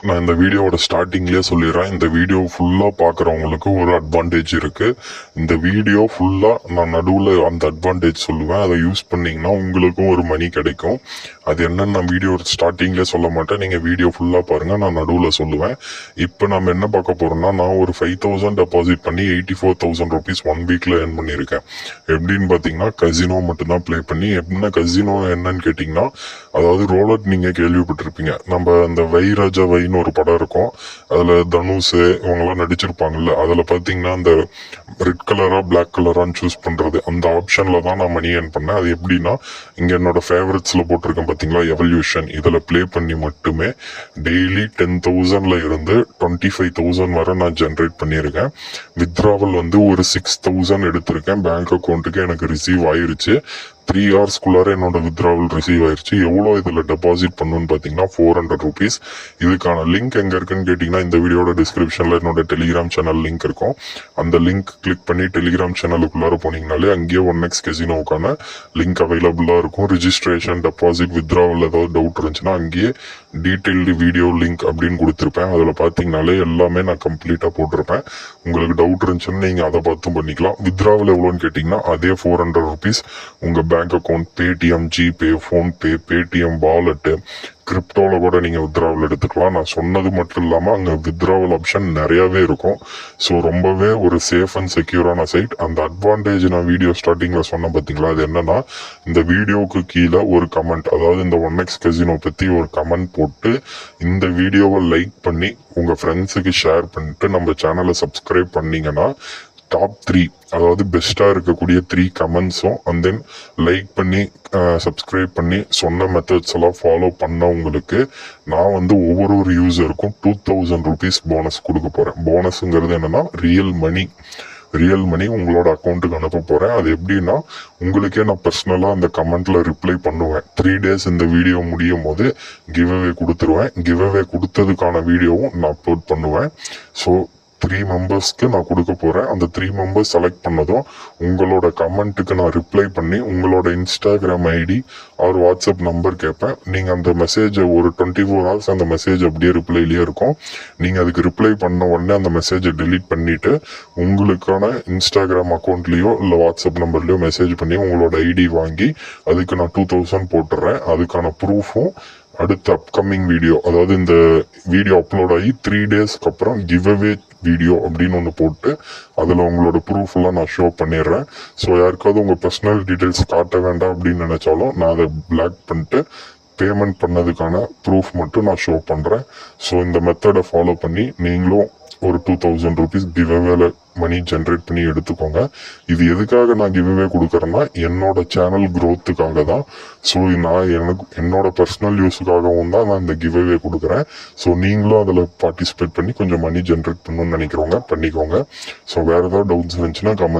நான் இந்த வீடியோவோட ஸ்டார்டிங்லேயே சொல்லிடுறேன், இந்த வீடியோ ஃபுல்லாக பார்க்குறவங்களுக்கு ஒரு அட்வான்டேஜ் இருக்குது. இந்த வீடியோ ஃபுல்லாக நான் நடுவில் அந்த அட்வான்டேஜ் சொல்லுவேன். அதை யூஸ் பண்ணிங்கன்னா உங்களுக்கும் ஒரு மணி கிடைக்கும். அது என்னன்னு நான் வீடியோ ஸ்டார்டிங்லேயே சொல்ல மாட்டேன். நீங்கள் வீடியோ ஃபுல்லாக பாருங்கள், நான் நடுவில் சொல்லுவேன். இப்போ நம்ம என்ன பார்க்க போகிறோம்னா, நான் ஒரு 5,000 டெபாசிட் பண்ணி 84,000 ருபீஸ் 1 வீக்கில் ஏர்ன் பண்ணியிருக்கேன். எப்படின்னு பார்த்தீங்கன்னா, கசினோ மட்டும்தான் ப்ளே பண்ணி. என்ன கசினோ என்னன்னு கேட்டிங்கன்னா, அதாவது ரோலட் நீங்கள் கேள்விப்பட்டிருப்பீங்க. நம்ம அந்த வைராஜா ஒரு படம் இருக்கும், அதுல தனுஷ் இவங்கெல்லாம் நடிச்சிருப்பாங்கல்ல, அதுல பாத்தீங்கன்னா அந்த ரெட் கலரா பிளாக் கலரான்னு சூஸ் பண்றது, அந்த ஆப்ஷன்ல தான் நான் மணி ஏர்ன் பண்ணேன். அது எப்படின்னா, இங்க என்னோட ஃபேவரட்ஸ்ல போட்டிருக்கேன் பாத்தீங்களா, எவல்யூஷன், இதுல பிளே பண்ணி மட்டுமே டெய்லி 10,000ல இருந்து 25,000 வரை நான் ஜென்ரேட் பண்ணியிருக்கேன். வித்ராவல் ஒரு 6,000 எடுத்திருக்கேன். பேங்க் அக்கௌண்ட்டுக்கு எனக்கு ரிசீவ் ஆயிருச்சு. 3 ஹவர்ஸ்க்குள்ளார என்னோட வித்ராவல் ரிசீவ் ஆயிருச்சு. எவ்வளோ இதுல டெபாசிட் பண்ணணும்னு பாத்தீங்கன்னா 400 ருபீஸ். இதுக்கான லிங்க் எங்க இருக்குன்னு கேட்டீங்கன்னா, இந்த வீடியோட டிஸ்கிரிப்ஷன்ல என்னோட டெலிகிராம் சேனல் லிங்க் இருக்கும். அந்த லிங்க் கிளிக் பண்ணி டெலிகிராம் சேனலுக்குள்ளார போனீங்கனாலே அங்கேயே 1x கசினோவுக்கான லிங்க் அவைலபிளா இருக்கும். ரிஜிஸ்ட்ரேஷன், டெபாசிட், வித்ராவல் ஏதாவது டவுட் இருந்துச்சுன்னா அங்கேயே டீடைல்டு வீடியோ லிங்க் அப்படின்னு கொடுத்துருப்பேன். அதுல பாத்தீங்கன்னாலே எல்லாமே நான் கம்ப்ளீட்டா போட்டிருப்பேன். உங்களுக்கு டவுட் இருந்துச்சுன்னா நீங்க அதை பார்த்தும் பண்ணிக்கலாம். வித்ராவல் எவ்வளோன்னு கேட்டீங்கன்னா அதே 400 ருபீஸ். உங்க bank account, Paytm, GPay, PhonePe, Paytm wallet, கிரிப்டோல கூட நீங்க வித்ராவல் எடுத்துக்கலாம். நான் சொன்னது மட்டும் இல்லாம அங்க வித்ராவல் ஆப்ஷன் நிறையவே இருக்கும். ஸோ ரொம்பவே ஒரு சேஃப் அண்ட் செக்யூரான சைட். அந்த அட்வான்டேஜ் நான் வீடியோ ஸ்டார்டிங்ல சொன்ன பாத்தீங்களா, அது என்னன்னா, இந்த வீடியோக்கு கீழே ஒரு கமெண்ட், அதாவது இந்த 1x கசினோ பத்தி ஒரு கமெண்ட் போட்டு இந்த வீடியோவை லைக் பண்ணி உங்க ஃப்ரெண்ட்ஸுக்கு ஷேர் பண்ணிட்டு நம்ம சேனலை சப்ஸ்கிரைப் பண்ணீங்கன்னா டாப் 3, அதாவது பெஸ்டா இருக்கக்கூடிய 3 கமெண்ட்ஸும் அண்ட் தென் லைக் பண்ணி சப்ஸ்கிரைப் பண்ணி சொன்ன மெத்தட்ஸ் எல்லாம் ஃபாலோ பண்ணவங்களுக்கு நான் ஒவ்வொரு யூசருக்கும் 2,000 ருபீஸ் போனஸ் கொடுக்க போறேன். போனஸ்ங்கிறது என்னன்னா ரியல் மணி உங்களோட அக்கௌண்ட்டுக்கு அனுப்ப போறேன். அது எப்படின்னா, உங்களுக்கே நான் பர்சனலா அந்த கமெண்ட்ல ரிப்ளை பண்ணுவேன். 3 டேஸ் இந்த வீடியோ முடியும் போது கிவ் அவே கொடுத்துருவேன். கிவ் அவே கொடுத்ததுக்கான வீடியோவும் நான் அப்லோட் பண்ணுவேன். ஸோ 3 மெம்பர்ஸ்க்கு நான் கொடுக்க போறேன். அந்த 3 மெம்பர்ஸ் செலக்ட் பண்ணதும் உங்களோட கமெண்ட்டுக்கு நான் ரிப்ளை பண்ணி உங்களோட Instagram ID or WhatsApp number கேட்பேன். நீங்க அந்த மெசேஜை ஒரு 24 ஹவர்ஸ் அந்த மெசேஜ் அப்படியே ரிப்ளைலயே இருக்கும். நீங்க அதுக்கு ரிப்ளை பண்ண உடனே அந்த மெசேஜை டெலீட் பண்ணிட்டு உங்களுக்கான இன்ஸ்டாகிராம் அக்கௌண்ட்லயோ இல்ல வாட்ஸ்அப் நம்பர்லயோ மெசேஜ் பண்ணி உங்களோட ஐடி வாங்கி அதுக்கு நான் 2,000 போட்டுறேன். அதுக்கான ப்ரூஃபும் அடுத்த அப்கமிங் வீடியோ, அதாவது இந்த வீடியோ அப்லோட் ஆகி 3 டேஸ்க்கு அப்புறம் கிவ் அவே வீடியோ அப்படின்னு ஒன்று போட்டு அதில் உங்களோட ப்ரூஃப் எல்லாம் நான் ஷோ பண்ணிடுறேன். ஸோ யாருக்காவது உங்கள் பர்சனல் டீட்டெயில்ஸ் காட்ட வேண்டாம் அப்படின்னு நினைச்சாலும் நான் அதை பிளாக் பண்ணிட்டு பேமெண்ட் பண்ணதுக்கான ப்ரூஃப் மட்டும் நான் ஷோ பண்ணுறேன். ஸோ இந்த மெத்தடை ஃபாலோ பண்ணி நீங்களும் ஒரு 2,000 ருபீஸ் கிவ் அவேல மணி ஜென்ரேட் பண்ணி எடுத்துக்கோங்க. இது எதுக்காக நான் கிவ் அவே கொடுக்குறேன்னா, என்னோட சேனல் க்ரோத்துக்காக தான். ஸோ நான் என்னோட பர்சனல் யூஸுக்காகவும் தான் நான் இந்த கிவ் அவே கொடுக்குறேன். ஸோ நீங்களும் அதில் பார்ட்டிசிபேட் பண்ணி கொஞ்சம் மணி ஜென்ரேட் பண்ணணும்னு நினைக்கிறவங்க பண்ணிக்கோங்க. ஸோ வேற ஏதாவது டவுட்ஸ் இருந்துச்சுன்னா கமெண்ட்